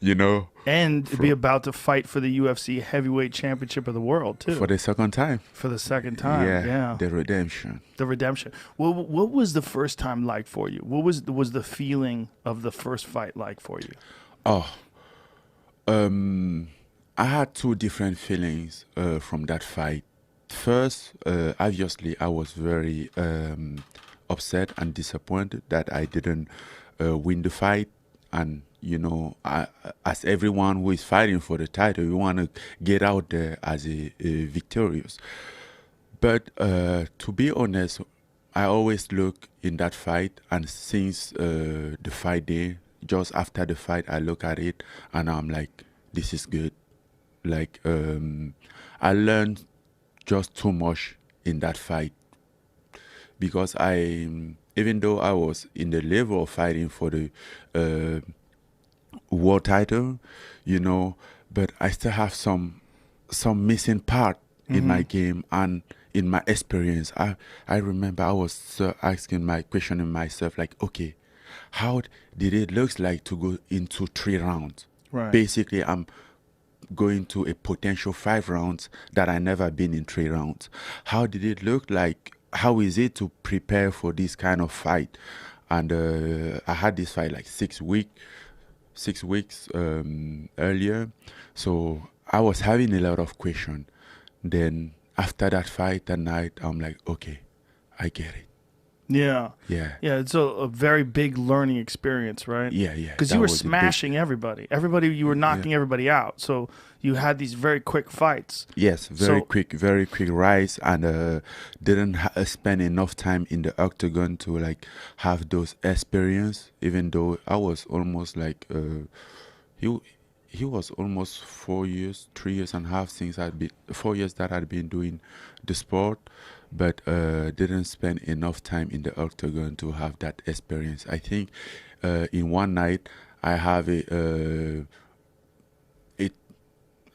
you know, And be for about to fight for the UFC heavyweight championship of the world for too, the second time. for the second time. Yeah, Yeah, the redemption. the redemption. What was the first time like for you? What was the feeling of the first fight like for you? Oh, um, I had two different feelings from that fight. First, obviously, I was very upset and disappointed that I didn't win the fight. And as everyone who is fighting for the title, you want to get out there as a victorious. But to be honest, I always look in that fight, and since the fight day, just after the fight, I look at it and I'm like, this is good. Like, I learned just too much in that fight because even though I was in the level of fighting for the uh, world title, you know, but I still have some missing part in my game and in my experience. I remember I was asking my questioning myself like, okay, how did it look like to go into 3 rounds? Right. Basically, I'm going to a potential 5 rounds that I never been in 3 rounds. How did it look like? How is it to prepare for this kind of fight? And I had this fight like 6 weeks earlier, so I was having a lot of question. Then after that fight that night, I'm like, okay, I get it. Yeah. Yeah, Yeah, it's a very big learning experience, right? yeah, yeah. Because you That were was a big, smashing everybody. You were yeah. knocking everybody out. So you had these very quick fights. Yes, So, very quick rise, and didn't spend enough time in the octagon to like have those experience. Even though I was almost like he he was almost 4 years, 3 years and a half since I'd been 4 years that I'd been doing the sport, but didn't spend enough time in the octagon to have that experience. I think in one night I have it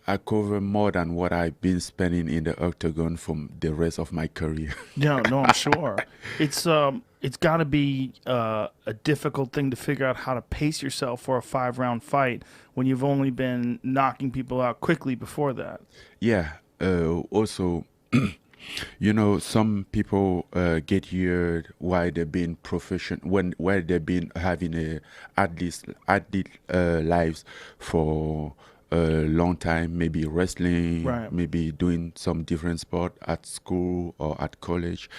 I cover more than what I've been spending in the octagon from the rest of my career. yeah, no, I'm sure. It's got to be a difficult thing to figure out how to pace yourself for a 5 round fight when you've only been knocking people out quickly before that. Yeah. Also, some people get here while they've been while they've been having a athlete lives for a long time, maybe wrestling, Right. maybe doing some different sport at school or at college,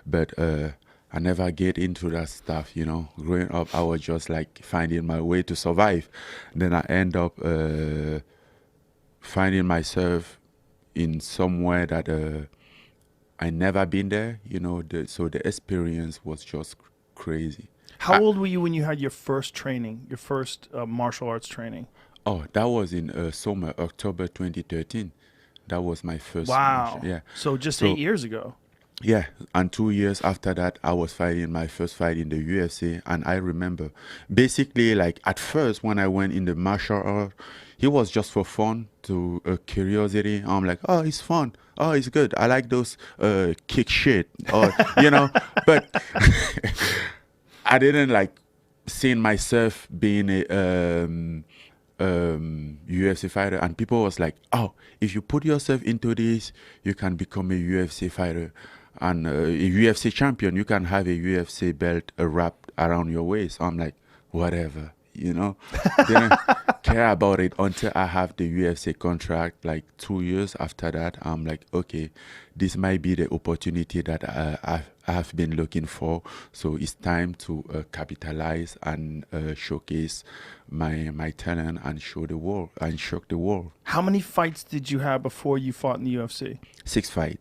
but I never get into that stuff. Growing up, I was just like finding my way to survive. Then I end up finding myself in somewhere that I never been there. So the experience was just crazy. How I, old were you when you had your first training, your first martial arts training? oh, that was in summer, October 2013. That was my first martial. Wow. Yeah. So just eight So years ago. yeah, and 2 years after that, I was fighting my first fight in the UFC, and I remember, basically, like at first when I went in the martial art, it was just for fun, to curiosity. I'm like, oh, it's fun. Oh, it's good. I like those kick shit, or but I didn't like seeing myself being a UFC fighter, and people was like, "Oh, if you put yourself into this, you can become a UFC fighter and a UFC champion. You can have a UFC belt wrapped around your waist." I'm like, whatever, Didn't care about it until I have the UFC contract. Like 2 years after that, I'm like, okay, this might be the opportunity that I have been looking for. So it's time to capitalize and showcase my talent and shock the world. How many fights did you have before you fought in the UFC? 6 fights.